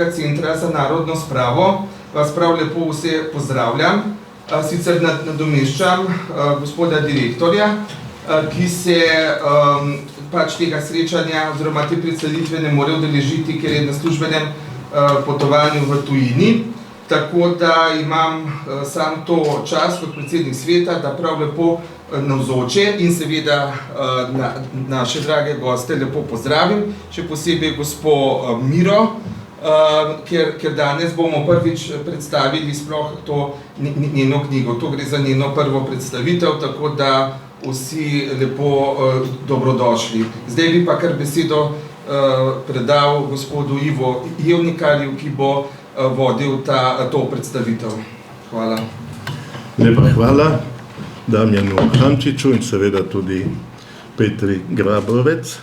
Slovenskega centra za narodno spravo vas prav lepo vse pozdravljam. Sicer nadomeščam gospoda direktorja, ki se pač tega srečanja oziroma te predstavitve ne more udeležiti, ker je na službenem potovanju v tujini. Tako da imam sam to čast kot predsednik sveta, da prav lepo navzoče in seveda naše drage goste lepo pozdravim, še posebej gospo Miro, ker danes bomo prvič predstavili sploh to njeno knjigo. To gre za njeno prvo predstavitev, tako da vsi lepo dobrodošli. Zdaj bi pa kar besedo predal gospodu Ivo Jevnikarju, ki bo vodil to predstavitev. Hvala. Lepa hvala Damjanu Hamčiču in seveda tudi Petri Grabovec,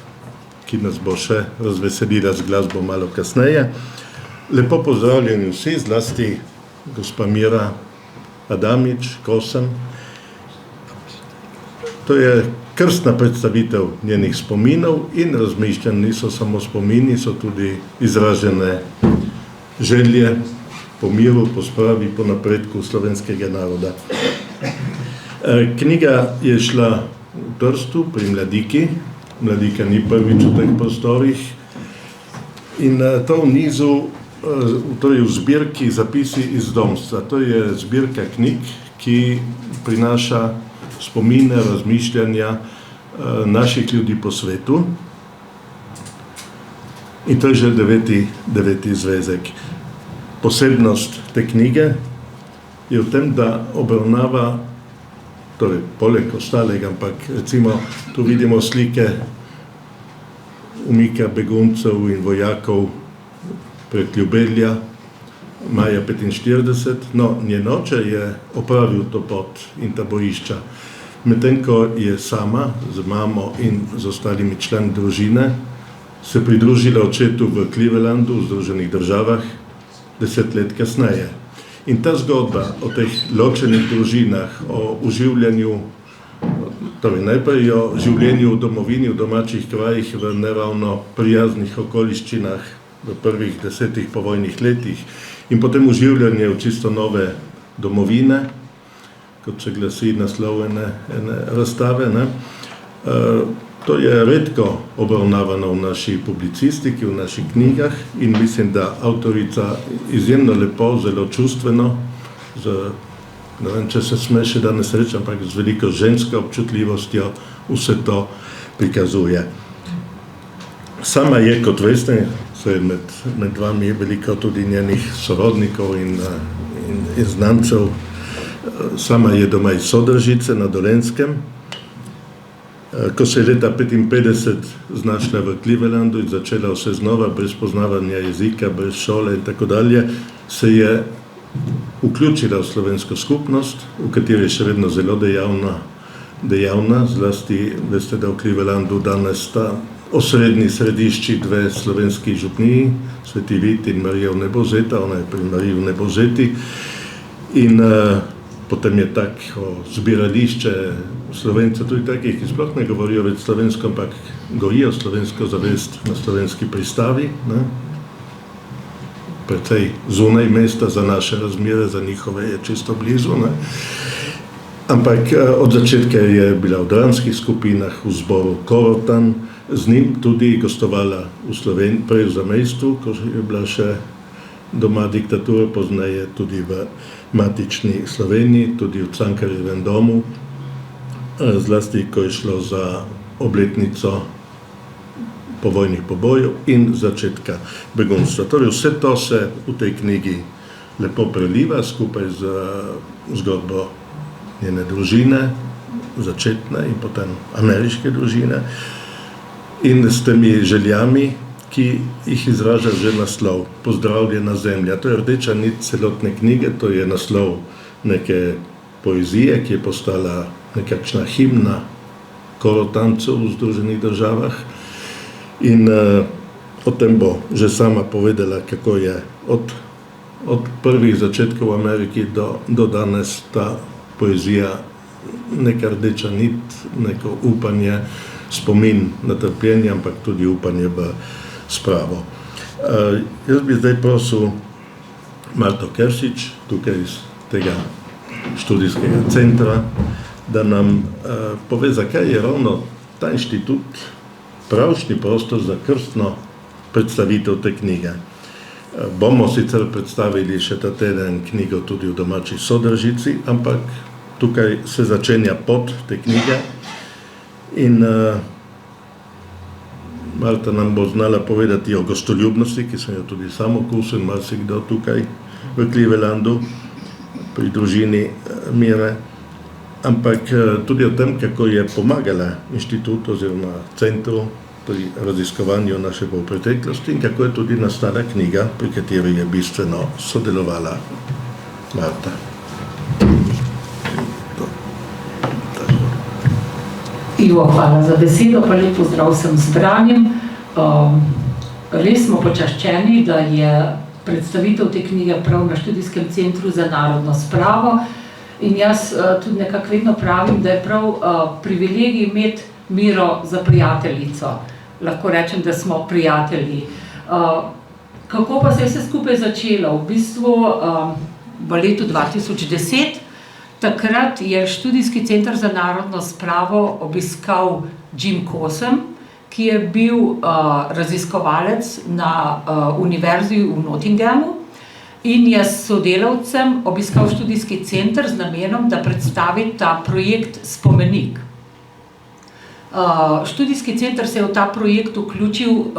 ki nas bo še razveselila z glasbo malo kasneje. Lepo pozdravljeni vsi, zlasti gospa Mira Adamič, Kosen. To je krstna predstavitev njenih spominov in razmišljanj, niso samo spomini, so tudi izražene želje po miru, po spravi, po napredku slovenskega naroda. Knjiga je šla v Trstu pri Mladiki. Mladika ni prvič v teh prostorih. In to v nizu, torej v zbirki Zapisi iz domstva. To je zbirka knjig, ki prinaša spomine, razmišljanja naših ljudi po svetu. In to je že deveti zvezek. Posebnost te knjige je v tem, da obravnava, torej poleg ostalega, ampak recimo tu vidimo slike umika beguncev in vojakov prek Ljubelja, maja 1945. No, njen oče je opravil to pot in ta bojišča. Medtem ko je sama z mamo in z ostalimi člani družine se pridružila očetu v Clevelandu v Združenih državah 10 let kasneje. In ta zgodba o teh ločenih družinah, o uživljanju, torej najprej o življenju v domovini, v domačih krajih, v neravno prijaznih okoliščinah v prvih 10 povojnih letih in potem uživljanje v čisto nove domovine, kot se glasi naslov ene razstave, ne? To je redko obravnavano v naši publicistiki, v naših knjigah in mislim, da avtorica izjemno lepo, zelo čustveno, ne vem, če se sme še danes reči, ampak z veliko žensko občutljivostjo vse to prikazuje. Sama je, kot veste, med vami je veliko tudi njenih sorodnikov in znancev. Sama je doma iz Sodržice na Dolenjskem. Ko se je leta 1955 znašla v Clevelandu in začela vse znova, brez poznavanja jezika, brez šole in tako dalje, se je vključila v slovensko skupnost, v kateri je še vedno zelo dejavna, zlasti veste, da v Clevelandu danes sta osrednji središči dve slovenski župniji, Sveti Vid in Marija Vnebovzeta, ona je pri Mariji Vnebovzeti. In potem je tako zbirališče Slovencev, tudi takih, ki sploh ne govorijo več slovensko, ampak gojijo slovensko zavest na slovenski pristavi, ne? Precej zunaj mesta, za naše razmere, za njihove je čisto blizu, ne? Ampak od začetka je bila v dramskih skupinah, v zboru Korotan, z njim tudi gostovala v Sloveniji, prej v zamejstvu, ko je bila še doma diktatura, pozneje tudi v matični Sloveniji, tudi v Cankarjevem domu, zlasti ko je šlo za obletnico povojnih pobojev in začetka begunstva. Torej vse to se v tej knjigi lepo preliva skupaj z zgodbo njene družine, začetne in potem ameriške družine in s temi željami, ki jih izraža že naslov Pozdravljena zemlja. To je rdeča nit celotne knjige, to je naslov neke poezije, ki je postala nekakšna himna Korotancev v Združenih državah in o tem bo že sama povedala, kako je od prvih začetkov v Ameriki do danes ta poezija neka rdeča nit, neko upanje, spomin na trpljenje, ampak tudi upanje v spravo. Jaz bi zdaj prosil Marto Keršič, tukaj iz tega študijskega centra, da nam pove, zakaj je ravno ta inštitut pravšnji prostor za krstno predstavitev te knjige. Bomo sicer predstavili še ta teden knjigo tudi v domači Sodržici, ampak tukaj se začenja pot te knjige in Marta nam bo znala povedati o gostoljubnosti, ki sem jo tudi sam okusil, marsikdo tukaj v Clevelandu pri družini Mire, ampak tudi o tem, kako je pomagala inštitutu oziroma centru pri raziskovanju naše preteklosti in kako je tudi nastala knjiga, pri kateri je bistveno sodelovala Marta. Ivo, hvala za besedo, pa lep pozdrav vsem zbranim. Res smo počaščeni, da je predstavitev te knjige prav na Študijskem centru za narodno spravo in jaz tudi nekako vedno pravim, da je prav privilegij imeti Miro za prijateljico. Lahko rečem, da smo prijatelji. Kako pa se je vse skupaj začelo? V bistvu v letu 2010 takrat je Študijski center za narodno spravo obiskal Jim Kosem, ki je bil raziskovalec na univerzi v Nottinghamu in je s sodelavcem obiskal Študijski center z namenom, da predstavi ta projekt Spomenik. Študijski center se je v ta projekt vključil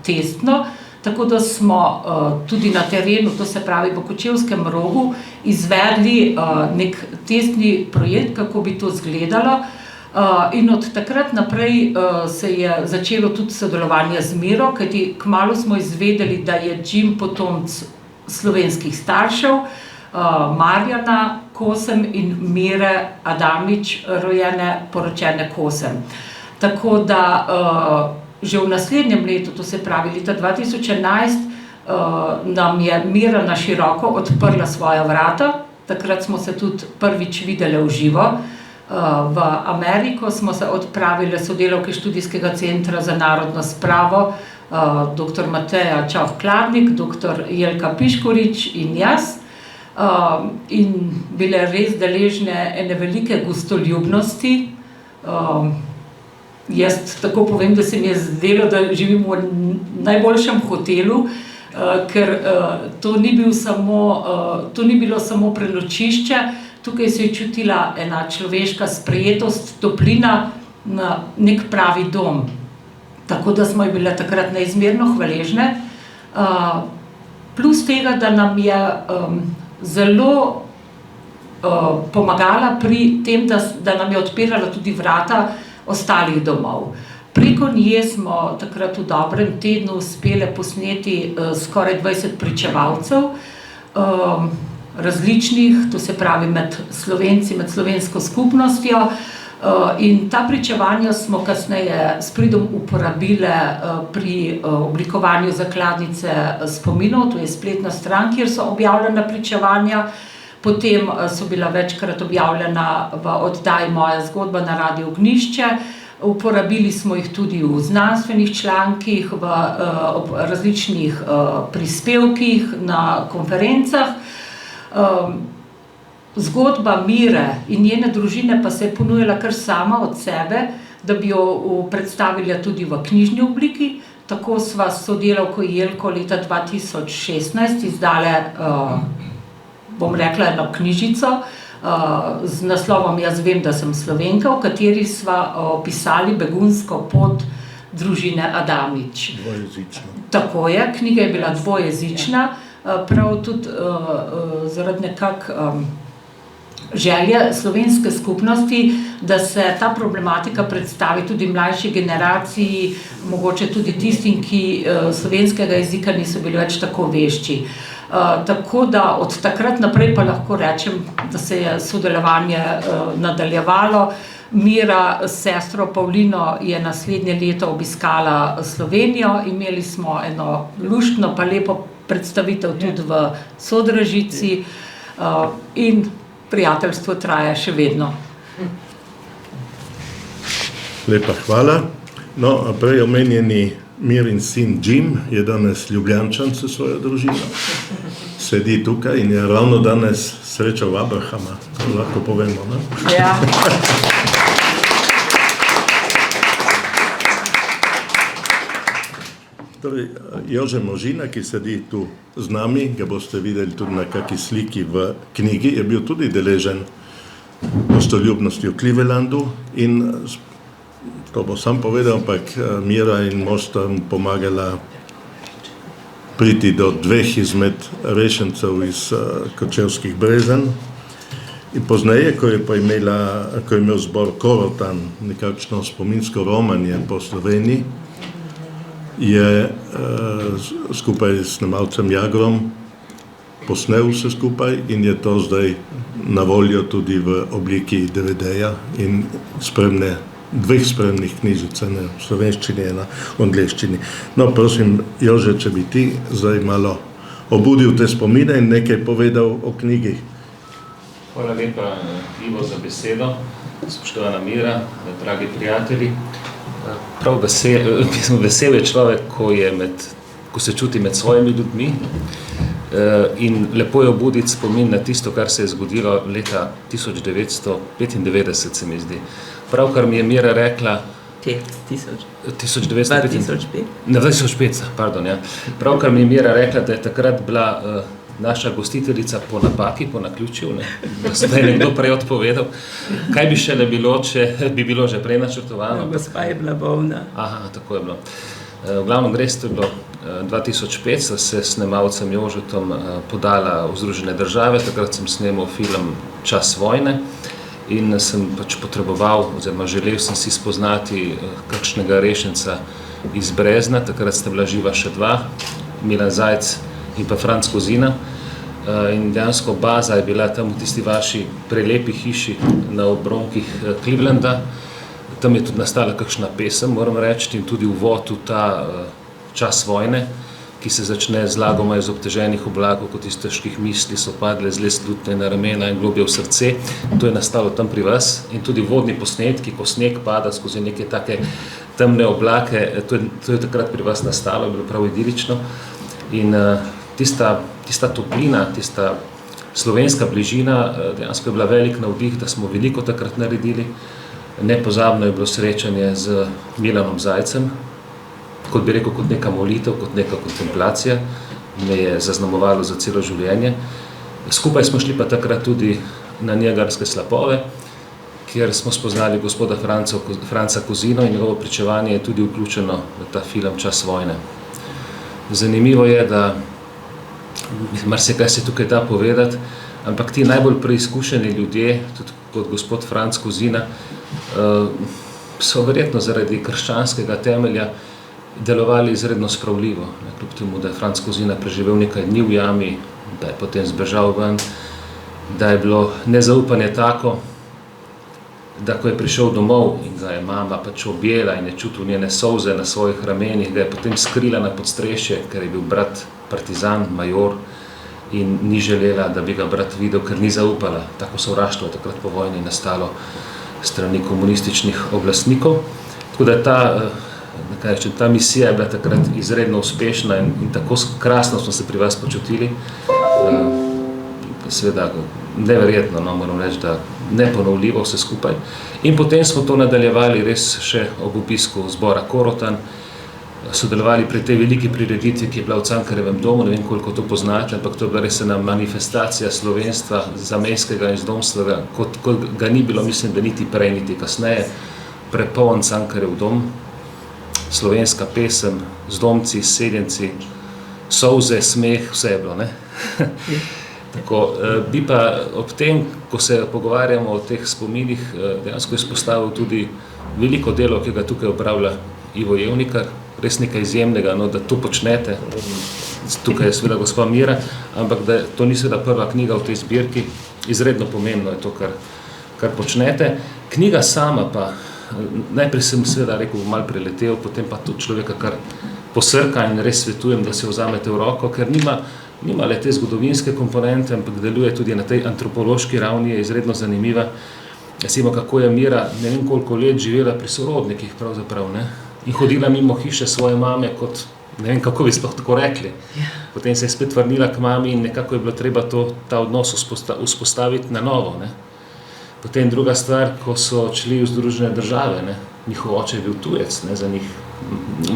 testno, tako da smo tudi na terenu, to se pravi v Kočevskem Rogu, izvedli nek testni projekt, kako bi to izgledalo. In od takrat naprej se je začelo tudi sodelovanje z Miro, kajti kmalu smo izvedeli, da je Jim potomec slovenskih staršev, Marjana Kosem in Mire Adamič, rojene, poročene Kosem. Tako da že v naslednjem letu, to se pravi leta 2011, nam je Mira na široko odprla svoja vrata. Takrat smo se tudi prvič videli v živo. V Ameriko smo se odpravili sodelavke Študijskega centra za narodno spravo, dr. Mateja Čauh-Klarnik, dr. Jelka Piškorič in jaz. In bile res deležne ene velike gostoljubnosti. Jaz tako povem, da se mi je zdelo, da živim v najboljšem hotelu, ker to ni bilo samo prenočišče, tukaj se je čutila ena človeška sprejetost, toplina, nek pravi dom. Tako da smo ji bile takrat neizmerno hvaležne. Plus tega, da nam je zelo pomagala pri tem, da nam je odpirala tudi vrata ostalih domov. Preko nje smo takrat v dobrem tednu uspeli posneti skoraj 20 pričevalcev, različnih, to se pravi med Slovenci, med slovensko skupnostjo. In ta pričevanja smo kasneje s pridom uporabile pri oblikovanju zakladnice spominov, to je spletna stran, kjer so objavljena pričevanja. Potem so bila večkrat objavljena v oddaji Moja zgodba na Radiu Ognjišče. Uporabili smo jih tudi v znanstvenih člankih, v različnih prispevkih, na konferencah. Zgodba Mire in njene družine pa se je ponujala kar sama od sebe, da bi jo predstavila tudi v knjižni obliki. Tako sva s sodelavko Jelko leta 2016 izdale, bom rekla, eno knjižico z naslovom Jaz vem, da sem Slovenka, v kateri sva opisali begunsko pot družine Adamič. Dvojezična. Tako je, knjiga je bila dvojezična, prav tudi zaradi nekako želje slovenske skupnosti, da se ta problematika predstavi tudi mlajši generaciji, mogoče tudi tistim, ki slovenskega jezika niso bili več tako vešči. Tako da od takrat naprej pa lahko rečem, da se je sodelovanje nadaljevalo. Mira s sestro Pavlino je naslednje leto obiskala Slovenijo, imeli smo eno luštno pa lepo predstavitev tudi v Sodražici in prijateljstvo traja še vedno. Lepa hvala. No, prej omenjeni Mirin sin Jim je danes Ljubljančan sa svojo družino. Sedi tukaj in je ravno danes srečal Abrahama, to lahko povemo, ne? Ja. Torej, Jože Možina, ki sedi tu z nami, ga boste videli tudi na kakšni sliki v knjigi, je bil tudi deležen gostoljubnosti v Clevelandu in to bo sam povedal, ampak Mira in Mosta mu pomagala priti do 2 izmed rešencev iz Kočevskih Brezen. In pozneje, ko je imel zbor Korotan nekakšno spominsko romanje po Sloveniji, je skupaj s snemalcem Jagrom posnel vse skupaj in je to zdaj na voljo tudi v obliki DVD-ja in 2 spremnih knjižic, ena v slovenščini, ena v angleščini. No, prosim, Jože, če bi ti zdaj malo obudil te spomine in nekaj povedal o knjigi. Hvala lepa, Ivo, za besedo. Spoštovana Mira, dragi prijatelji. Prav vesel je človek, ko se čuti med svojimi ljudmi in lepo je obuditi spomin na tisto, kar se je zgodilo leta 1995, se mi zdi. Pravkar mi je Mira rekla... 2005, pardon, ja. Pravkar mi je Mira rekla, da je takrat bila naša gostiteljica po napaki, po naključju, ne? Da se je nekdo prej odpovedal. Kaj bi šele bilo, če bi bilo že prej načrtovano? Gospa je bila bolna. Aha, tako je bilo. V glavnem res, to je bilo 2005, so se s snemalcem Jožetom podala v Združene države, takrat sem snemal film Čas vojne in sem pač potreboval, oziroma želel sem si spoznati kakšnega rešenca iz Brezna, takrat sta bila živa še 2, Milan Zajc in pa Franc Kozina. In dejansko baza je bila tam v tisti vaši prelepi hiši na obronkih Clevelanda. Tam je tudi nastala kakšna pesem, moram reči, in tudi uvod v ta čas vojne, ki se začne z lagoma iz obteženih oblakov, kot iz težkih misli so padle zle slutne na ramena in globje v srce. To je nastalo tam pri vas. In tudi vodni posnetki, ko sneg pada skozi neke take temne oblake, to je takrat pri vas nastalo, je bilo prav idilično. In tista toplina, tista slovenska bližina, dejansko je bila velik navdih, da smo veliko takrat naredili. Nepozabno je bilo srečanje z Milanom Zajcem, kot bi rekel, kot neka molitev, kot neka kontemplacija, me je zaznamovalo za celo življenje. Skupaj smo šli pa takrat tudi na Niagarske slapove, kjer smo spoznali gospoda Franca Kozino in njegovo pričevanje je tudi vključeno v ta film Čas vojne. Zanimivo je, da marsikaj se tukaj da povedati, ampak ti najbolj preizkušeni ljudje, tudi kot gospod Franc Kozina, so verjetno zaradi krščanskega temelja delovali izredno spravljivo. Kljub temu, da je Franc Kozina preživel nekaj dni v jami, da je potem zbežal ven, da je bilo nezaupanje tako, da ko je prišel domov in ga je mama pač objela in je čutil njene solze na svojih ramenih, ga je potem skrila na podstrešje, ker je bil brat partizan, major in ni želela, da bi ga brat videl, ker ni zaupala. Tako sovraštvo je takrat po vojni nastalo strani komunističnih oblastnikov. Tako da ta misija je bila takrat izredno uspešna in tako krasno smo se pri vas počutili. Seveda neverjetno, no, moram reči, da neponovljivo vse skupaj. In potem smo to nadaljevali res še ob obisku zbora Korotan, sodelovali pri tej veliki prireditvi, ki je bila v Cankarjevem domu, ne vem, koliko to poznate, ampak to je bila res ena manifestacija slovenstva, zamejskega in zdomstva, kot ga ni bilo, mislim, da niti prej, niti kasneje, prepoln Cankarjev dom, slovenska pesem, zdomci, seljenci, solze, smeh, vse je bilo, ne? Tako, bi pa ob tem, ko se pogovarjamo o teh spominih, dejansko izpostavil tudi veliko delo, ki ga tukaj opravlja Ivo Jevnikar, res nekaj izjemnega, no, da to počnete. Tukaj je seveda gospa Mira, ampak da to ni seveda prva knjiga v tej zbirki, izredno pomembno je to, kar počnete. Knjiga sama pa, najprej sem seveda rekel, malo preletel, potem pa to človeka kar posrka in res svetujem, da se vzamete v roko, ker nima le te zgodovinske komponente, ampak deluje tudi na tej antropološki ravni, je izredno zanimiva. Recimo, kako je Mira ne vem koliko let živela pri sorodnikih pravzaprav, ne? in hodila mimo hiše svoje mame kot, ne vem, kako bi sploh tako rekli. Potem se je spet vrnila k mami in nekako je bilo treba ta odnos vzpostaviti na novo, ne. Potem druga stvar, ko so odšli v Združene države, ne, njihov oče je bil tujec, ne, za njih.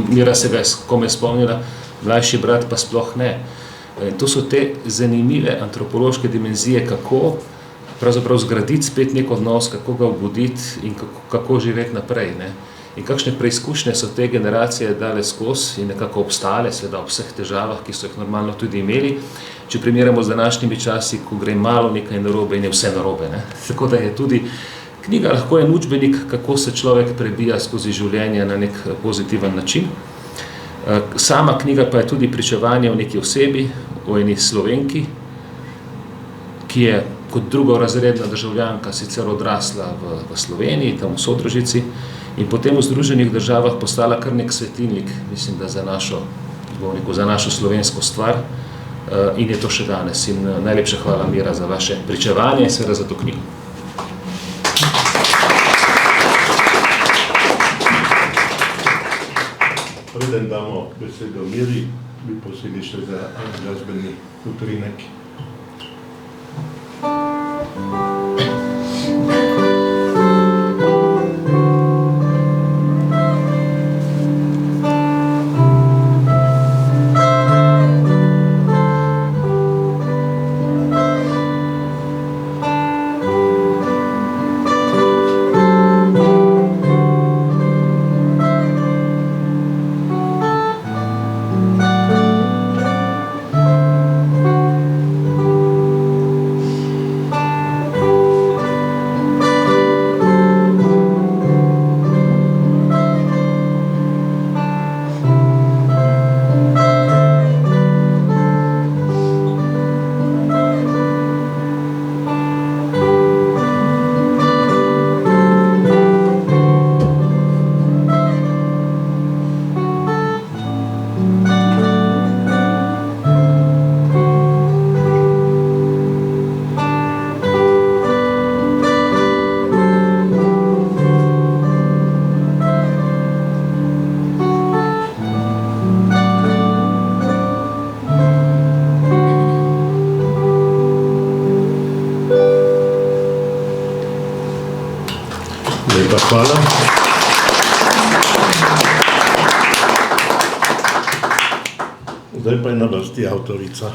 Mira se ga je komaj spomnila, mlajši brat pa sploh ne. To so te zanimive antropološke dimenzije, kako pravzaprav zgraditi spet nek odnos, kako ga obuditi in kako živeti naprej, ne. In kakšne preizkušnje so te generacije dale skozi in nekako obstale, seveda ob vseh težavah, ki so jih normalno tudi imeli, če primerjamo z današnjimi časi, ko gre malo nekaj narobe in je vse narobe, ne. Tako da je tudi knjiga lahko en učbenik, kako se človek prebija skozi življenje na nek pozitiven način. Sama knjiga pa je tudi pričevanje o neki osebi, o eni Slovenki, ki je kot drugorazredna državljanka sicer odrasla v Sloveniji, tam v Sodrežici, in potem v Združenih državah postala kar nek svetilnik, mislim, da za našo slovensko stvar, in je to še danes. In najlepša hvala, Mira, za vaše pričevanje in seveda za to knjigo. Preden damo besedo Miri, bi prosili še za glasbeni utrinek. Hvala. Zdaj pa je na vrsti avtorica.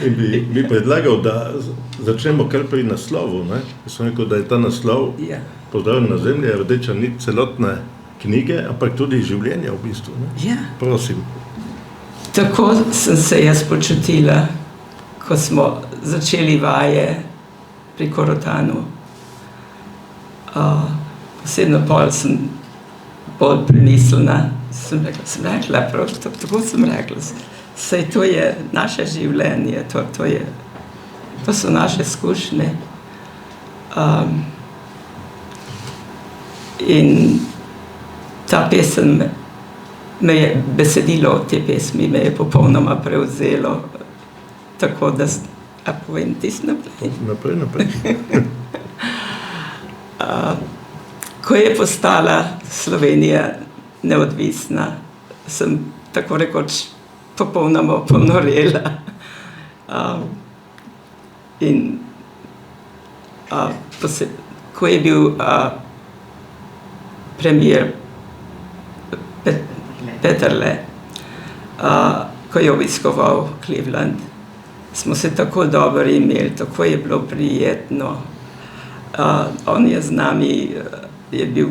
In bi predlagal, da začnemo kar pri naslovu, ne? Sem rekel, da je ta naslov Pozdrav na zemlji, rdeča nit celotne knjige, ampak tudi življenja v bistvu, ne? Ja. Prosim. Tako sem se jaz počutila, ko smo začeli vaje pri Korotanu. Posebno pol sem bolj premislena, sem rekla, prav, tako sem rekla, saj to je naše življenje, to so naše izkušnje. In ta pesem besedilo te pesmi me je popolnoma prevzelo, tako da, povem tisto naprej? Naprej. Ko je postala Slovenija neodvisna, sem tako rekoč popolnoma ponorela. Ko je bil premier Peterle, ko je obiskoval Cleveland, smo se tako dobro imeli, tako je bilo prijetno. On je z nami, je bil,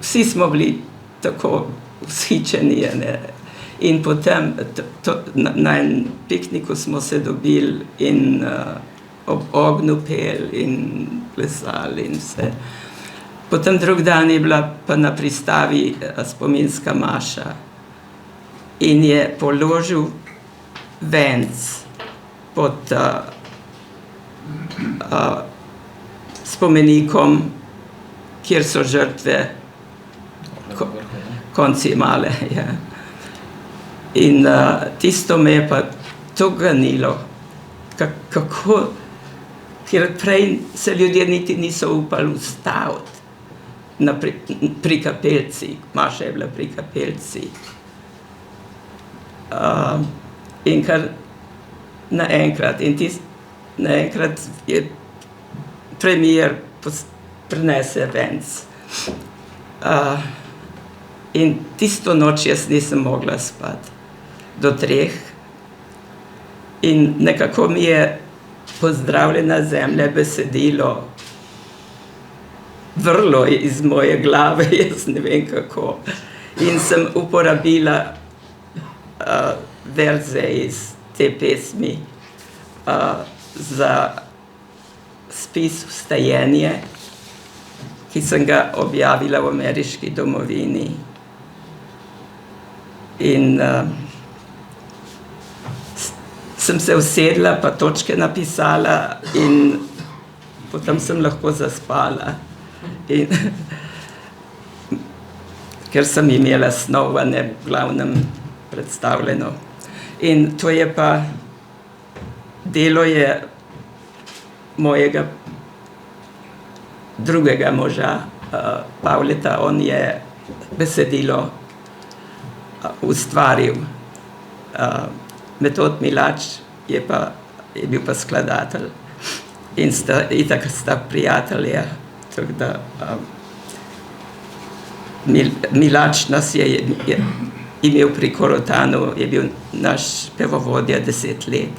vsi smo bili tako vzhičeni, in potem na en pikniku smo se dobili in ob ognju peli in plesali in vse. Potem drug dan je bila pa na pristavi spominska maša in je položil venc pod spomenikom, kjer so žrtve konci male. Ja. In tisto me je pa to ganilo, kako, ker prej se ljudje niti niso upali ustaviti. pri kapelci, maša je bila pri kapelci. In kar naenkrat je premier prinese venc. In tisto noč jaz nisem mogla spati do 3. In nekako mi je Pozdravljena zemlja besedilo vrlo iz moje glave, jaz ne vem kako. In sem uporabila verze iz te pesmi za spis Vstajenje, ki sem ga objavila v ameriški domovini. In sem se usedla, pa točke napisala in potem sem lahko zaspala. In, ker sem imela snovane v glavnem predstavljeno. In to je pa, delo je mojega drugega moža, Pavleta, on je besedilo ustvaril. Metod Milač je bil pa skladatelj in itak sta prijatelja, tako da Milač nas je imel pri Korotanu, je bil naš pevovodja 10 let.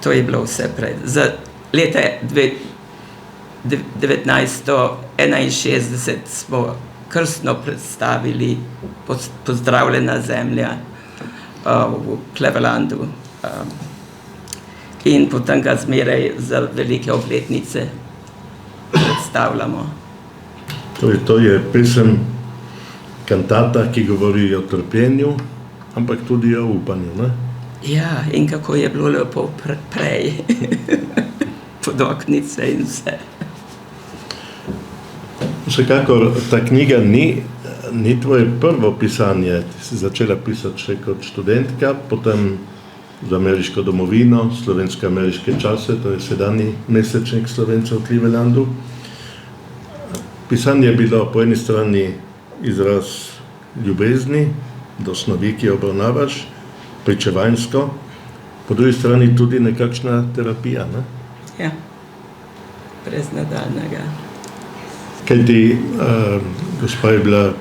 To je bilo vse pred. Za leta 1961 smo krstno predstavili Pozdravljena zemlja v Clevelandu. In potem ga zmeraj za velike obletnice predstavljamo. To je pesem, kantata, ki govori o trpljenju, ampak tudi o upanju, ne? Ja, in kako je bilo lepo prej. Podoknice in vse. Vsekakor, ta knjiga ni tvoje prvo pisanje. Ti si začela pisati še kot študentka, potem za ameriško domovino, slovensko-ameriške čase, to je sedanji mesečnik Slovencev v Clevelandu. Pisanje je bilo po eni strani izraz ljubezni do snovi, ki jo obravnavaš, pričevanjsko, po drugi strani tudi nekakšna terapija, ne? Ja, brez nadaljnjega. Kajti gospa je bila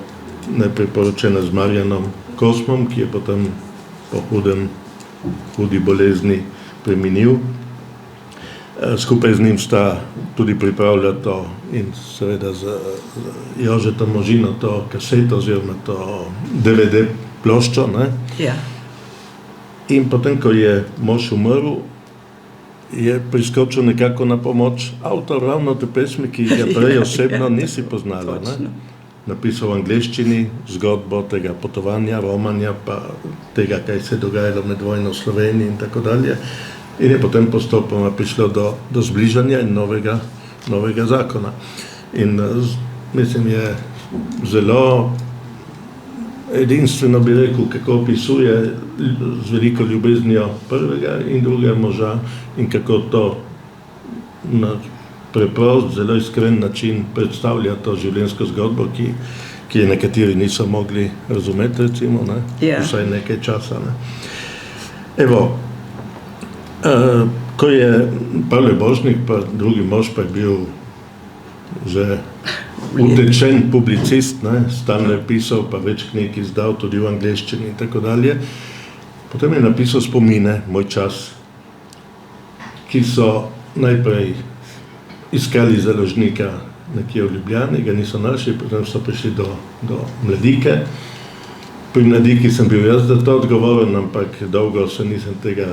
najprej poročena z Marjanom Kosmom, ki je potem po hudi bolezni preminil. Skupaj z njim sta tudi pripravila to in seveda z Jožetom Možino to kaseto oziroma to DVD ploščo, ne? Ja. In potem, ko je mož umrl, je priskočil nekako na pomoč avtor ravno te pesmi, ki ga prej osebno nisi poznala, ne? Napisal v angleščini zgodbo tega potovanja, romanja, pa tega, kaj se je dogajalo med vojno v Sloveniji in tako dalje. In je potem postopoma prišlo do zbližanja in novega zakona. In mislim, je zelo edinstveno, bi rekel, kako opisuje z veliko ljubeznijo prvega in drugega moža in kako to na preprost, zelo iskren način predstavlja to življenjsko zgodbo, ki je nekateri niso mogli razumeti, recimo, ne? Yeah. Vsaj nekaj časa, ne? Evo, ko je Pavle Božnik, pa drugi mož pa je bil že utečen publicist, ne? Stalno je pisal, pa več knjig izdal, tudi v angleščini in tako dalje. Potem je napisal spomine, Moj čas, ki so najprej iskali založnika nekje v Ljubljani, ga niso našli, potem so prišli do Mladike. Pri Mladiki sem bil jaz za to odgovoren, ampak dolgo se nisem tega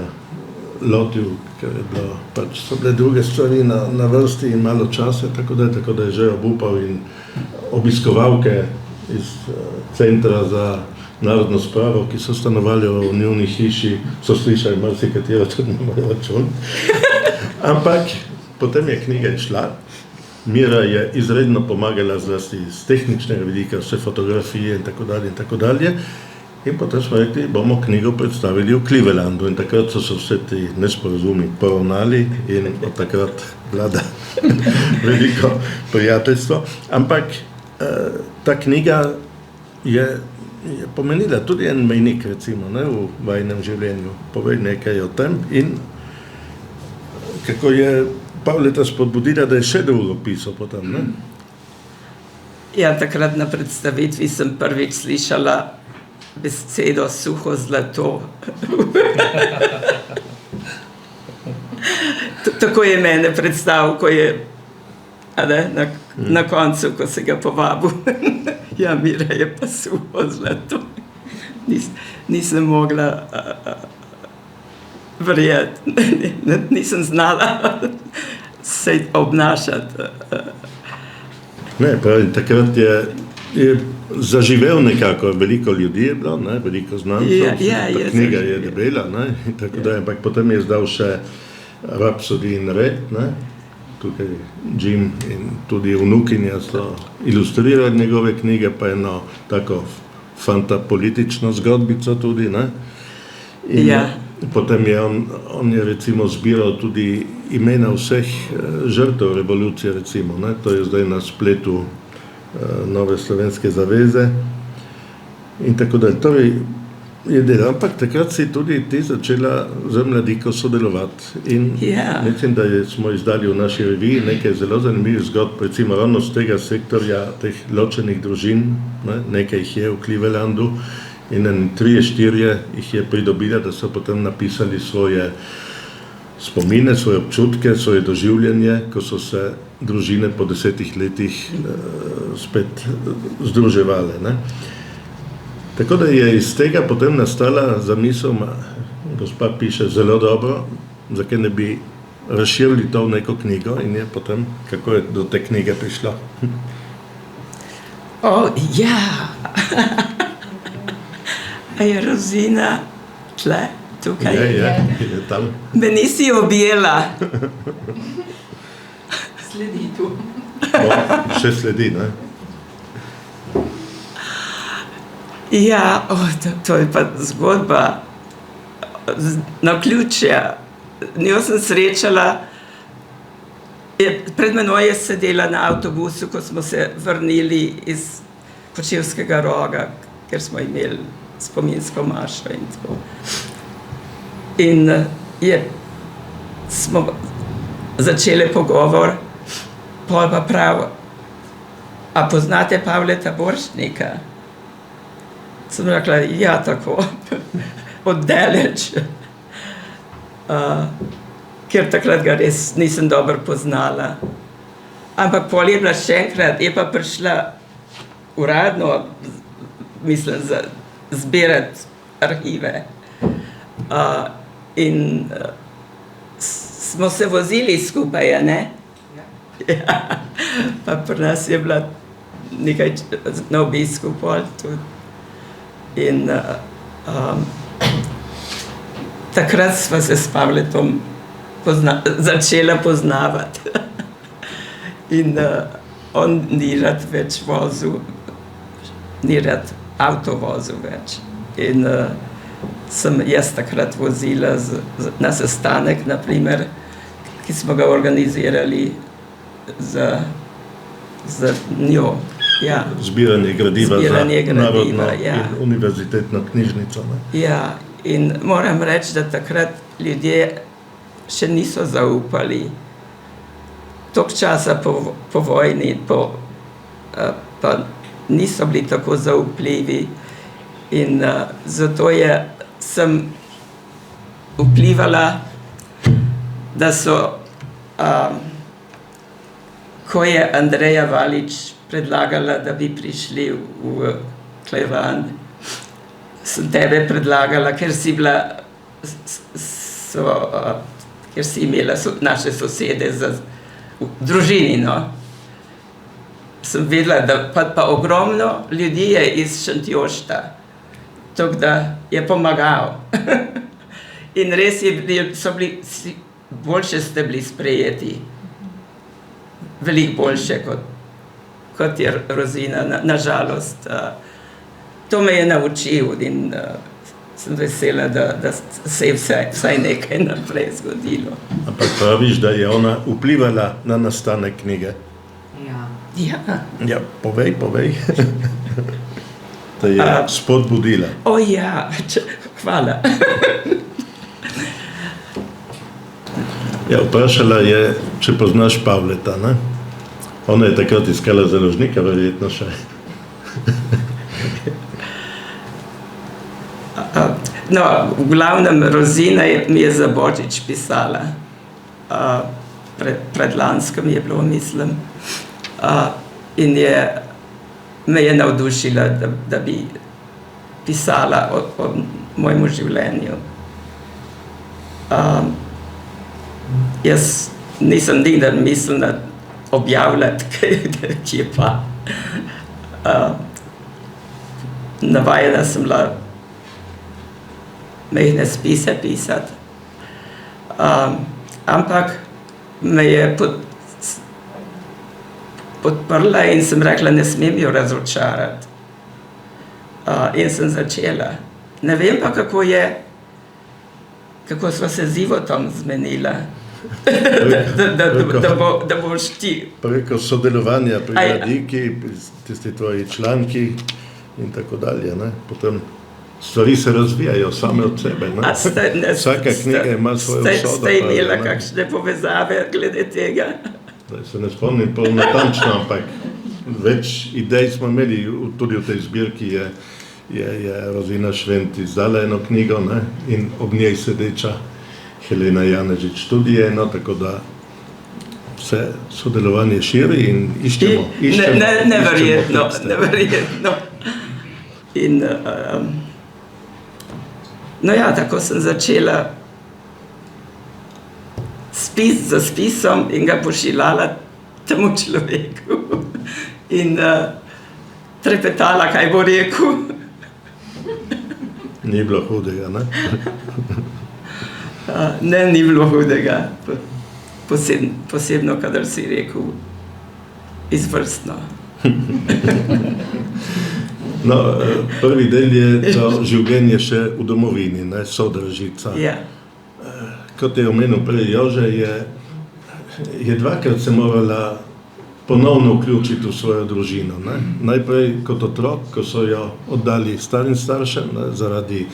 lotil, ker je bilo, pač so bile druge stvari na vrsti in malo časa, tako da je že obupal in obiskovalke iz Centra za narodno spravo, ki so stanovali v njuni hiši, so slišali marsikatero tudi na moj račun. Ampak potem je knjiga išla. Mira je izredno pomagala zlasti z tehničnega vidika, vse fotografije in tako dalje. In potem smo rekli, bomo knjigo predstavili v Clevelandu in takrat so se vse ti nesporazumi poravnali in od takrat vlada veliko prijateljstvo. Ampak ta knjiga je pomenila tudi en mejnik, recimo, ne, v vajnem življenju. Povej nekaj o tem in kako je Pavleta spodbudila, da je še drugo pisal potem, ne? Ja, takrat na predstavitvi sem prvič slišala besedo suho zlato. Tako je mene predstavil, ko je na koncu, ko se ga povabil. Ja, Mira je pa suho zlato. Nisem mogla verjeti, nisem znala se obnašati. Ne, pravi, takrat je zaživel nekako, veliko ljudi je bilo, ne, veliko znancev, ta knjiga je debela, ne, in tako da, ampak potem je zdal še Rhapsody in Red, ne, tukaj Jim in tudi vnukinja so ilustrirali njegove knjige, pa eno tako fantapolitično zgodbico tudi, ne. In potem je on je recimo zbiral tudi imena vseh žrtev revolucije, recimo, ne, to je zdaj na spletu Nove slovenske zaveze in tako dalje. Torej je delal, ampak takrat si tudi ti začela z mladiko sodelovati in mislim, da smo izdali v naši reviji nekaj zelo zanimivih zgodb, recimo ravno z tega sektorja teh ločenih družin, ne, nekaj jih je v Clevelandu in 3-4 jih je pridobila, da so potem napisali svoje spomine, svoje občutke, svoje doživljanje, ko so se družine po 10 letih spet združevale, ne. Tako da je iz tega potem nastala zamisel, gospa piše zelo dobro, zakaj ne bi razširili to v neko knjigo in je potem, kako je do te knjige prišlo. Ja! A je Rozina tle, tukaj? Je tam. Me nisi objela. Sledi tu. Še sledi, ne? Ja, to je pa zgodba naključja. Njo sem srečala, pred menoj je sedela na avtobusu, ko smo se vrnili iz Kočevskega Roga, ker smo imeli spominsko mašo in tako. In smo začeli pogovor, pol pa prav, a poznate Pavleta Borštnika? Sem rekla, ja, tako, oddaleč. Ker takrat ga res nisem dobro poznala. Ampak pol je bila še enkrat, je pa prišla uradno, mislim, zbirati arhive. In smo se vozili skupaj, ne? Ja. Pa pri nas je bila nekaj na obisku pol tudi. In takrat sva se s Pavletom začela poznavati. In on ni rad več vozil, ni rad avto vozil več. In sem jaz takrat vozila na sestanek, naprimer, ki smo ga organizirali za njo. Ja. Zbiranje gradiva za Narodno ja. in univerzitetno knjižnico. Ne? Ja, in moram reči, da takrat ljudje še niso zaupali. Toliko časa po vojni, pa niso bili tako zaupljivi. In zato sem vplivala, da so, ko je Andreja Valič predlagala, da bi prišli v Cleveland, sem tebe predlagala, ker si bila, ker si imela naše sosede v družini, no. Sem vedela, da pa ogromno ljudi je iz Šentjošta, tako da je pomagal. In res boljše ste bili sprejeti, veliko boljše kot je Rozina, nažalost, to me je naučil in sem vesela, da se je vsaj nekaj naprej zgodilo. Ampak praviš, da je ona vplivala na nastanek knjige. Ja. Ja, povej. Da je spodbudila. Ja, hvala. Ja, vprašala je, če poznaš Pavleta, ne? Ona je takrat iskala založnika, verjetno še. No, v glavnem Rozina mi je za Božič pisala. Predlanskem je bilo, mislim. In me je navdušila, da bi pisala o mojemu življenju. Jaz nisem nikdar mislila objavljati, kje pa. Navajena sem bila mehne spise pisati. Ampak me je podprla in sem rekla, ne smem jo razočarati. In sem začela. Ne vem pa, kako sva se z Ivotom zmenila, da boš ti. Preko sodelovanja pri Radiki, tisti tvoji članki in tako dalje, ne? Potem stvari se razvijajo same od sebe, ne? Vsaka knjiga ima svojo usodo. Ste imela kakšne povezave glede tega? Zdaj se ne spomnim pol natančno, ampak več idej smo imeli, tudi v tej zbirki je Rozina Švent izdala eno knjigo, ne? In ob njej sedeča Helena Janežič tudi eno, tako da se sodelovanje širi in iščemo. Neverjetno. In no ja, tako sem začela spis za spisom in ga pošiljala temu človeku in trepetala, kaj bo rekel. Ni bilo hudega, ne? Ne, ni bilo hudega. Posebno, kadar si rekel izvrstno. No, prvi del je to življenje še v domovini, ne? Sodražica. Ja. Kot je omenil prej Jože, je dvakrat se morala ponovno vključiti v svojo družino, ne? Najprej kot otrok, ko so jo oddali starim staršem, ne? Zaradi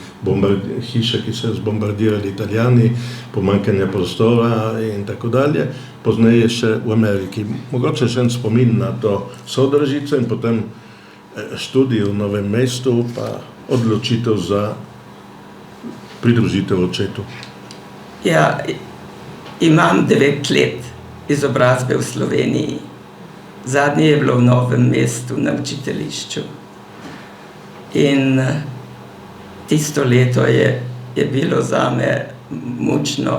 hiše, ki so jo zbombardirali Italijani, pomanjkanja prostora in tako dalje. Pozneje še v Ameriki. Mogoče še en spomin na to Sodražico in potem študij v Novem mestu, pa odločitev za pridružitev očetu. Ja, imam 9 let izobrazbe v Sloveniji. Zadnje je bilo v Novem mestu na učiteljišču. In tisto leto je bilo zame mučno,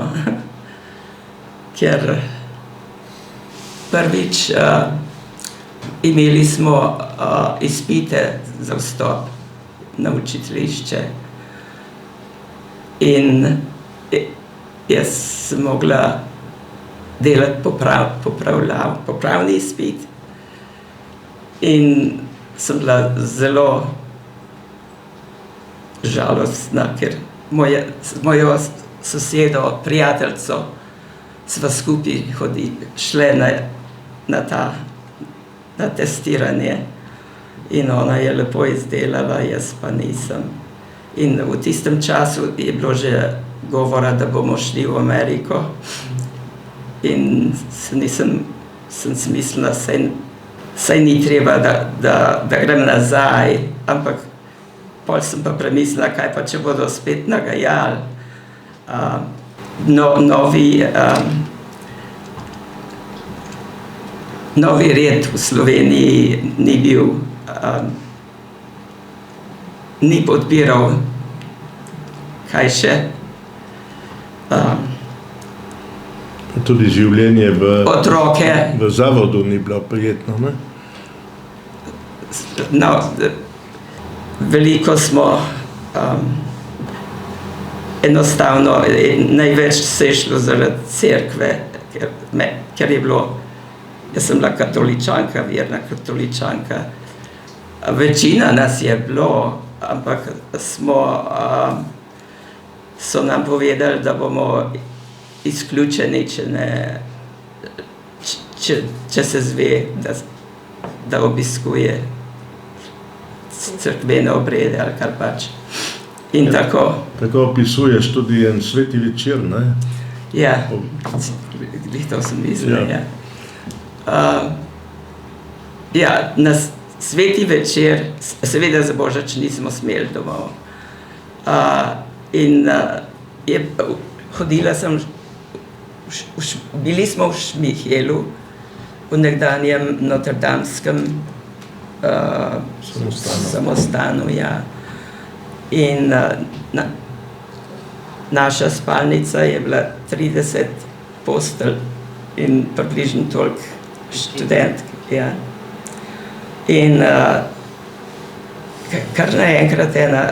ker prvič imeli smo izpite za vstop na učiteljišče. In jaz sem mogla delati popravni izpit. In sem bila zelo žalostna, ker mojo sosedo, prijateljico, sva skupaj šle na testiranje. In ona je lepo izdelala, jaz pa nisem. In v tistem času je bilo že govora, da bomo šli v Ameriko. In sem si mislila, saj ni treba, da grem nazaj, ampak pol sem pa premislila, kaj pa, če bodo spet nagajali. Novi red v Sloveniji ni bil, ni podpiral, kaj še. Tudi življenje otroke. V zavodu ni bilo prijetno, ne? No, veliko smo enostavno, največ se je šlo zaradi cerkve, ker je bilo, jaz sem bila katoličanka, verna katoličanka. Večina nas je bilo ampak so nam povedali, da bomo izključeni, če se zve, da obiskuje cerkvene obrede ali kar pač. In tako. Tako opisuješ tudi en sveti večer, ne? Ja, to sem mislila, ja. Ja, na sveti večer, seveda za Božič nismo smeli domov. Hodila sem, bili smo v Šmihelu, v nekdanjem notrdamskem samostanu, ja. In naša spalnica je bila 30 postelj in približno toliko študentk, ja. In kar naenkrat ena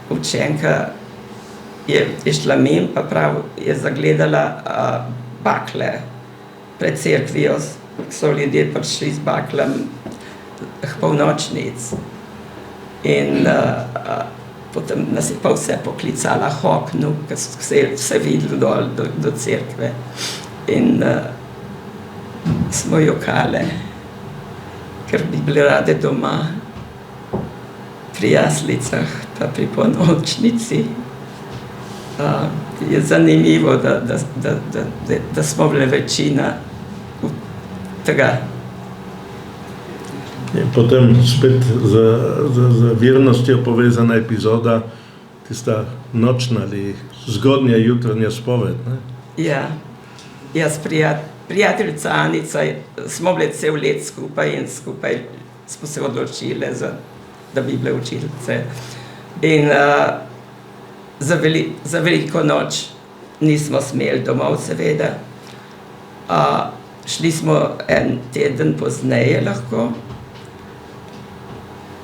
učenka je šla mimo, pa prav je zagledala bakle pred cerkvijo, so ljudje prišli z baklem polnočnic. In potem nas je pa vse poklicala k oknu, ker se je vse videlo dol do cerkve. In smo jokale, ker bi bili rade doma, pri jaslicah, pa pri ponočnici. Je zanimivo, da smo bile večina tega. In potem spet z vernostjo povezana epizoda, tista nočna ali zgodnja jutranja spoved, ne? Ja, jaz prijateljica Anica smo bile cel let skupaj in skupaj smo se odločile, da bi bile učiteljice. In za veliko noč nismo smeli domov, seveda. Šli smo en teden pozneje lahko.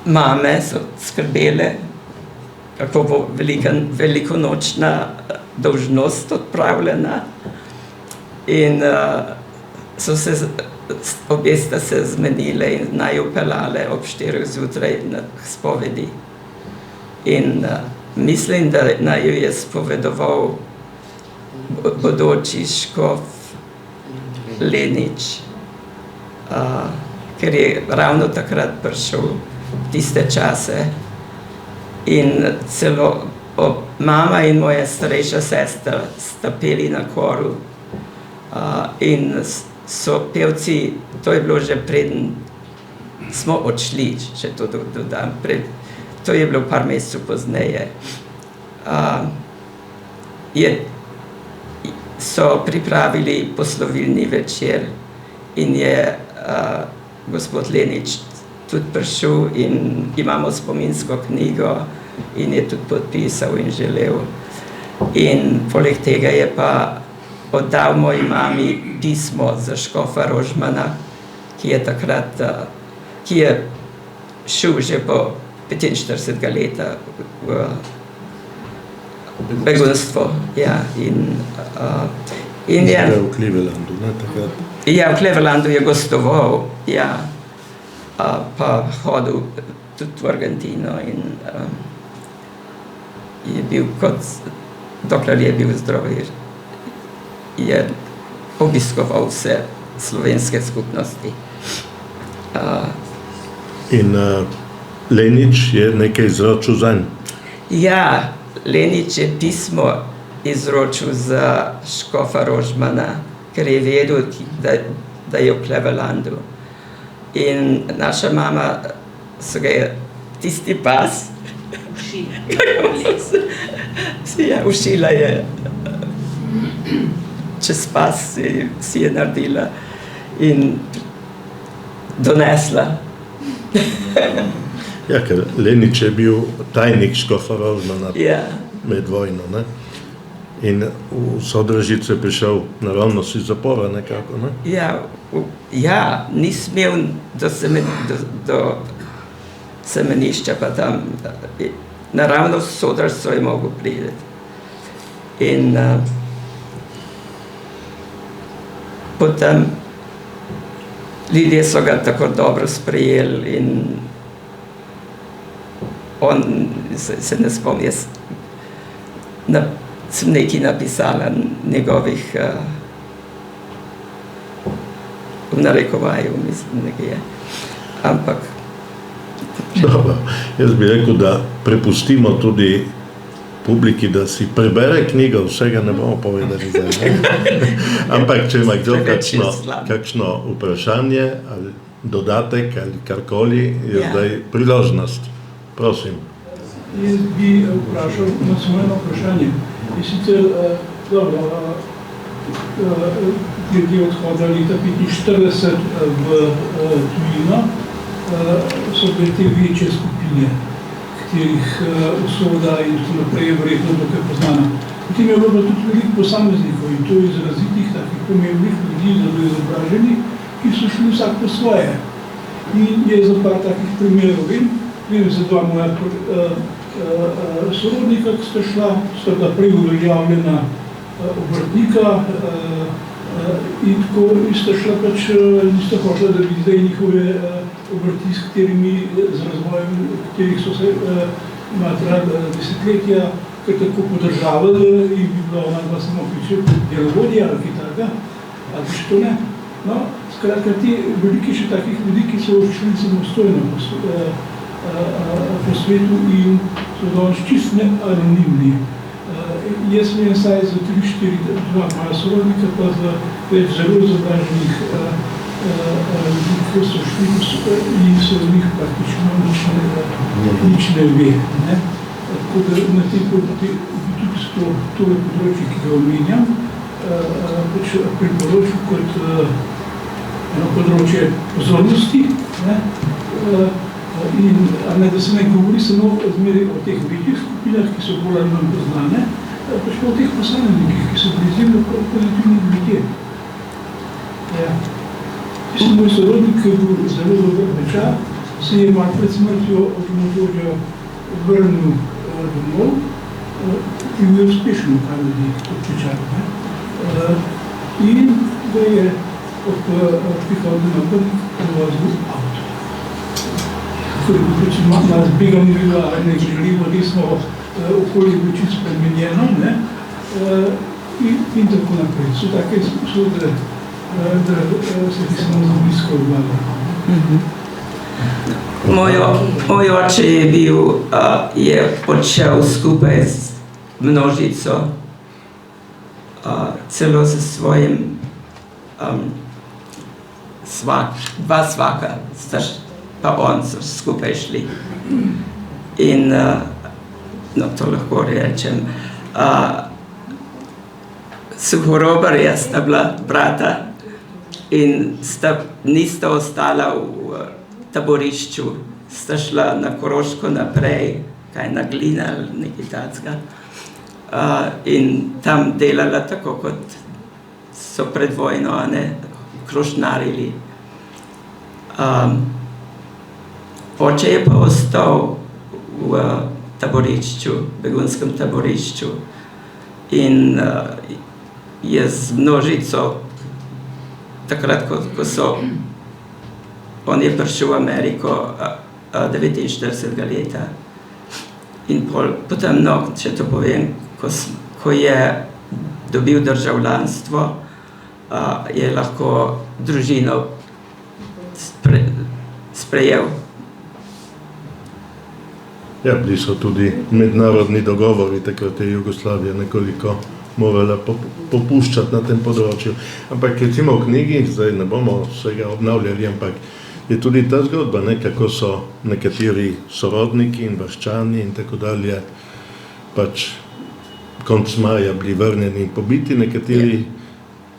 Mame so skrbele, kako bo velikonočna dolžnost odpravljena. In obe sta se zmenile in naju peljale ob 4 zjutraj na spovedi. In mislim, da naju je spovedoval bodoči škof Lenič, ker je ravno takrat prišel tiste čase. In celo mama in moja starejša sestra sta peli na koru. In so pevci, to je bilo že preden smo odšli, če to dodam, to je bilo par mesecev pozneje. So pripravili poslovilni večer in je gospod Lenič tudi prišel in imamo spominsko knjigo in je tudi podpisal in želel. In poleg tega je pa oddal moji mami pismo za škofa Rožmana, ki je šel že po 45 leta v begunstvo. Ja, in je v Clevelandu, ne, takrat? Ja, v Clevelandu je gostoval, ja, pa hodil tudi v Argentino in je bil dokler je bil zdrav, je obiskoval vse slovenske skupnosti. In Lenič je nekaj izročil zanj? Ja, Lenič je pismo izročil za škofa Rožmana, ker je vedel, da je v Clevelandu. In naša mama so ga je tisti pas ušila je čez pas, si je naredila in donesla. Ja, ker Lenič je bil tajnik škofa Rožmana med vojno, ne? In v Sodražico je prišel naravnost iz zapora nekako, ne? Ja, ni smel do semenišča, pa tam naravnost v Sodražico je mogel priti. In potem ljudje so ga tako dobro sprejeli in on se ne spomnim, jaz sem nekaj napisala njegovih v narekovaju, mislim, nekaj je. Ampak Dobro, jaz bi rekel, da prepustimo tudi publiki, da si prebere knjigo, vsega ne bomo povedali zdaj. Ampak, če ima kdo kakšno vprašanje ali dodatek ali karkoli, je zdaj priložnost. Prosim. Jaz bi vprašal na samo eno vprašanje. In sicer, dobro, glede odhoda leta 1945 v tujino, so bile te večje skupine, katerih usoda in tako naprej je verjetno dokaj poznana. Potem je bilo tudi veliko posameznikov in to izrazitih, takih pomembnih ljudi, zelo izobraženih, ki so šli vsak po svoje. In je za par takih primerov, vem za dva moja sorodnika, ki sta bila prej uveljavljena obrtnika in tako sta šla pač, nista hočela, da bi zdaj njihove obrti, s katerimi, z razvojem, katerih so se imeli desetletja, kar tako podržavali in bi bila ona dva samo delovodja ali kaj takega, ali še to ne. No, skratka, ti veliki še takih ljudi, ki so šli samostojno po svetu in so danes čist neanonimni. Jaz sem saj za 3-4 moja sorodnika, pa za več zelo izobraženih ljudi, ki so šli in se v njih praktično nič ne ve. Tako da na tem tudi tole področje, ki ga omenjam, pač priporočil kot eno področje pozornosti. Da se ne govori samo zmeraj o teh večjih skupinah, ki so bolj ali manj poznane, pač pa o teh posameznikih, ki so bili izjemno pozitivni ljudje. Tisti moj sorodnik, ki je bil zelo dober pečar, se je malo pred smrtjo od motorja vrnil domov in je uspešen, kar ljudi kot pečar. In da je prihodil na prvi prevozil avto. Ko je bil malo zbegan, ni bilo želivo, nismo okolje bilo čisto spremenjeno, in tako naprej. So take usode, da se ti samo za blisko odvali. Moj oče je počel skupaj z množico, celo s svojim dva svaka, pa on so skupaj šli. In, no to lahko rečem, Suhorobarja sta bila brata in nista ostala v taborišču, sta šla na Koroško naprej, kaj na Glina ali nekaj takega. In tam delala tako, kot so pred vojno, krošnarili. Oče je pa ostal v taborišču, begunskem taborišču in je z množico, takrat, ko so, on je prišel v Ameriko 49 leta in potem, no, če to povem, ko je dobil državljanstvo, je lahko družino sprejel. Ja, bili so tudi mednarodni dogovori, takrat je Jugoslavija nekoliko morala popuščati na tem področju. Ampak recimo v knjigi, zdaj ne bomo vsega obnavljali, ampak je tudi ta zgodba, kako so nekateri sorodniki in vaščani in tako dalje pač konec maja bili vrnjeni in pobiti, nekateri,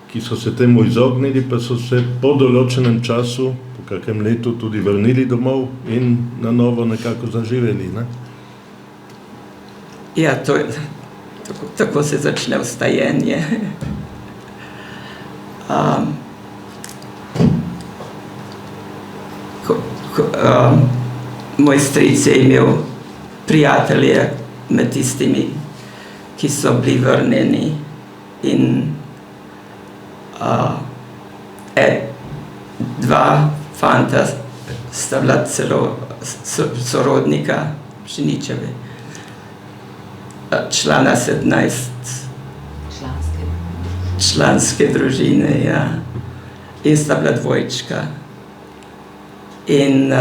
ki so se temu izognili, pa so se po določenem času, po kakem letu, tudi vrnili domov in na novo nekako zaživeli, ne? Ja, tako se začne vstajenje. Moj stric je imel prijatelje med tistimi, ki so bili vrnjeni in dva fanta sta bila celo sorodnika Pšeničevi. Člana 17 članske družine, ja. In sta bila dvojčka. In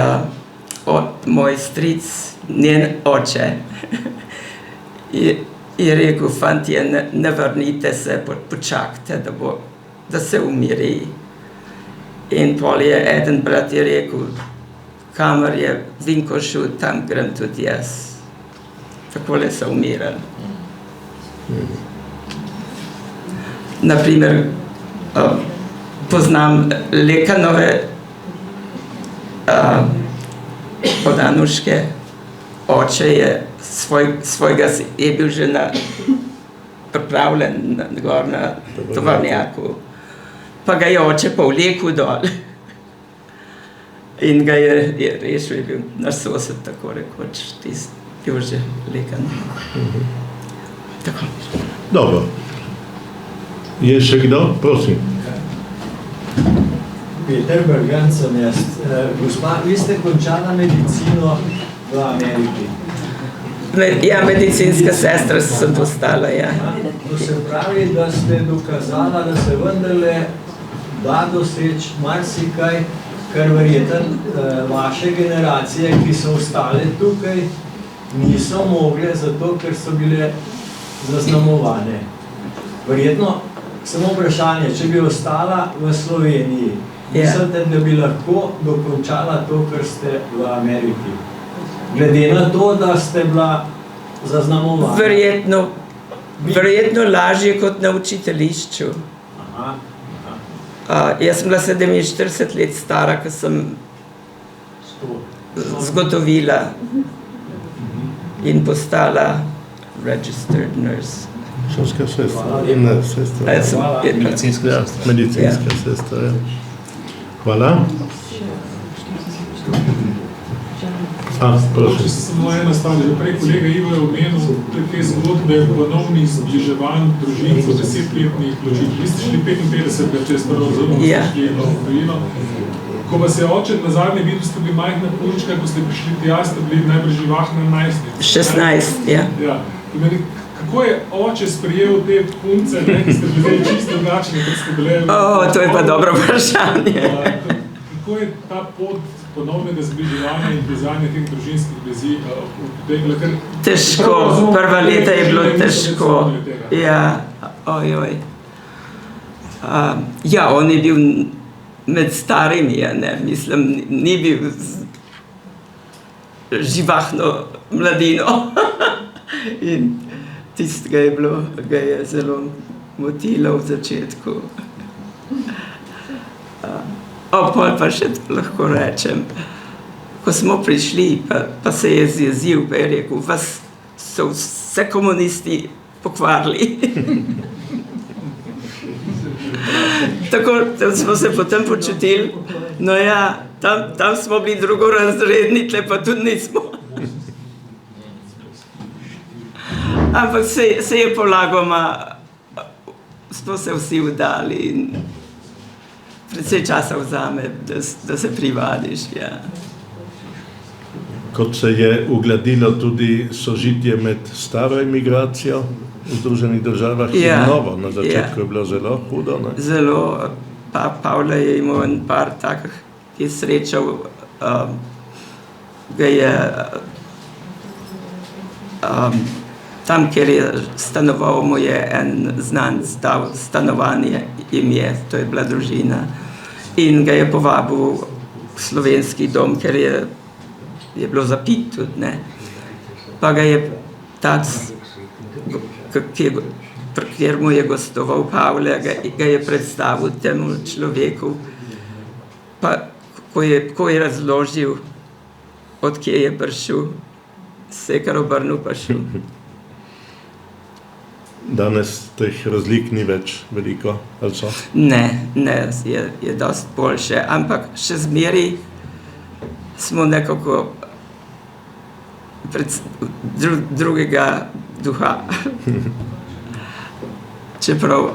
moj stric, njen oče, je rekel, fantje, ne vrnite se, počakajte, da se umiri. In pol je eden brat je rekel, kamor je Vinko šel, tam grem tudi jaz. Takole so umirali. Naprimer, poznam Lekanove od Anuške. Oče je svojega je bil že pripravljen gor na tovornjaku. Pa ga je oče povlekel dol. In ga je rešil, je bil naš sosed, tako rekoč, tisti bil že Lekan. Tako. Dobro. Je še kdo? Prosim. Peter Bergan sem jaz. Gospa, vi ste končala medicino v Ameriki. Ja, medicinska sestra sem postala, ja. To se pravi, da ste dokazala, da se vendarle da doseči marsikaj, kar verjetno vaše generacije, ki so ostale tukaj, niso mogle, zato ker so bile zaznamovane. Verjetno, samo vprašanje, če bi ostala v Sloveniji, mislite, da bi lahko dokončala to, kar ste v Ameriki? Glede na to, da ste bila zaznamovana. Verjetno lažje kot na učiteljišču. Jaz sem bila 47 let stara, ko sem zgotovila in postala registered nurse. Šolska sestra. Ne, sestra. Medicinska sestra. Medicinska sestra, ja. Hvala. Prosim. Samo ena stvar, že prej kolega Ivo je omenil te zgodbe ponovnih zbliževanj družin po 10-letnih ločitev. Vi ste šli 55 čez prvo zelo, ste šli v Ukrajino. Ko vas je oče na zadnje videl, ste bili majhna punčka, ko ste prišli tja, ste bili najbolj živahna najstnica. 16, ja. Kako je oče sprejel te punce, ki ste bili čisto drugačne, kot ste bile? To je pa dobro vprašanje. Kako je ta pot ponovnega zbliževanja in vezanja teh družinskih vezi potekla? Težko, prva leta je bilo težko. Ja, ojoj. Ja, on je bil med starimi, ne, mislim, ni bil živahno mladino. In tistega ga je zelo motilo v začetku. Pol pa še lahko rečem, ko smo prišli, pa se je zjezil, pa je rekel, vas so vse komunisti pokvarili. Tako smo se potem počutili, no ja, tam smo bili drugorazredni, tle pa tudi nismo. Ampak se je polagoma, smo se vsi vdali in precej časa vzame, da se privadiš, ja. Kot se je ugladilo tudi sožitje med staro emigracijo v Združenih državah in novo, na začetku je bilo zelo hudo, ne? Zelo, Pavle je imel en par takih, ki je srečal, ga je tam, kjer je stanoval, mu je en znanec dal stanovanje, jim je, to je bila družina. In ga je povabil v slovenski dom, ker je bilo zapit tudi, ne. Pa ga je tac, kjer mu je gostoval Pavle, ga je predstavil temu človeku. Pa ko je razložil, od kje je prišel, se je kar obrnil pa šel. Danes teh razlik ni več veliko, ali so? Ne, je dosti boljše, ampak še zmeri smo nekako drugega duha. Čeprav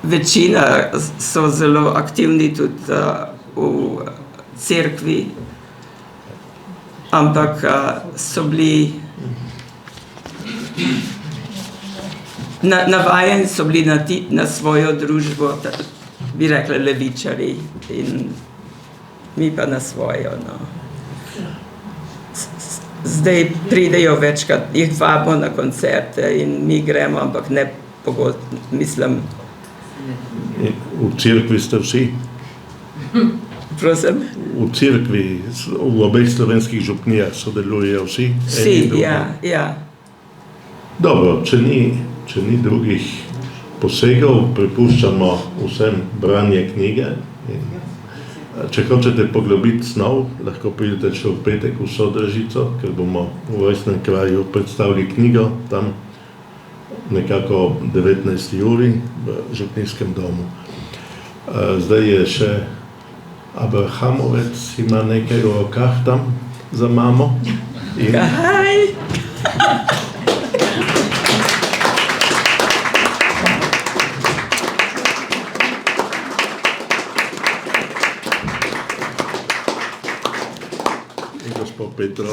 večina so zelo aktivni tudi v cerkvi, ampak so bili navajeni so bili na svojo družbo, bi rekli levičarji, in mi pa na svojo. No. Zdaj pridejo večkrat, jih vabimo na koncerte in mi gremo, ampak ne pogosto, mislim. V cerkvi ste vsi? Prosim? V cerkvi, v obeh slovenskih župnijah sodelujejo vsi? Vsi, ja. Dobro, če ni drugih posegov, prepuščamo vsem branje knjige. Če hočete poglobiti snov, lahko pridete še v petek v Sodražico, ker bomo v rojstnem kraju predstavili knjigo, tam nekako ob 19. uri v župnijskem domu. Zdaj je še Abrahamovec, ima nekaj v rokah tam za mamo. Kaj? Gospod Petro.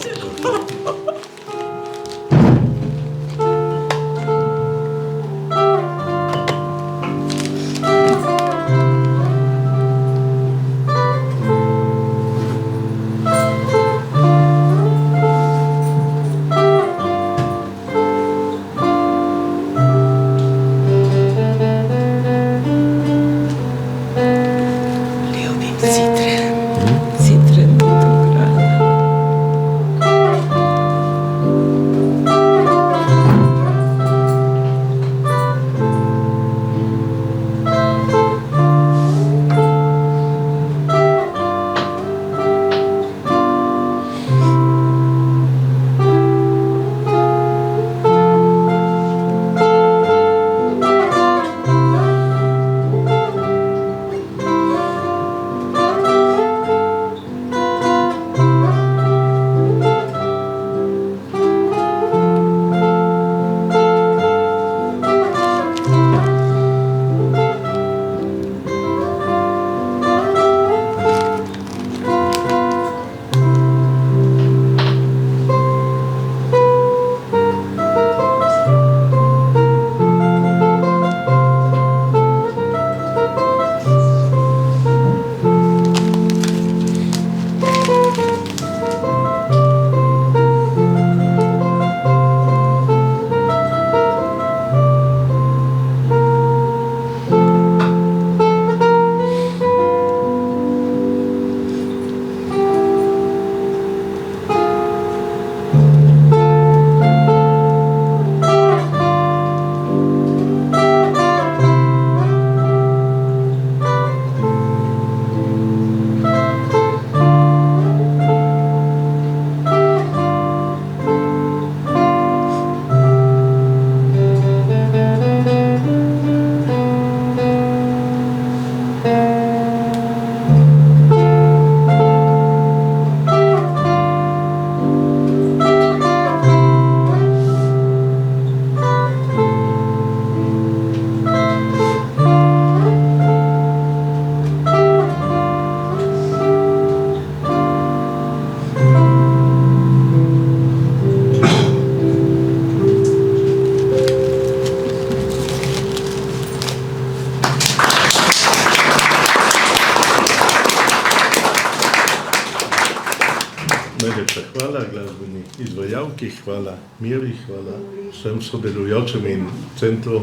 Najlepša hvala glasbeni izvajalki, hvala Miri, hvala vsem sodelujočim in Centru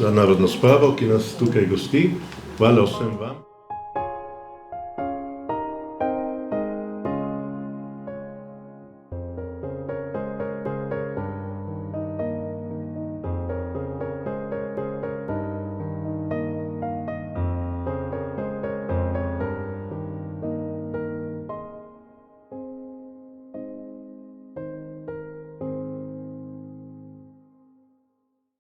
za narodno spravo, ki nas tukaj gosti. Hvala vsem vam.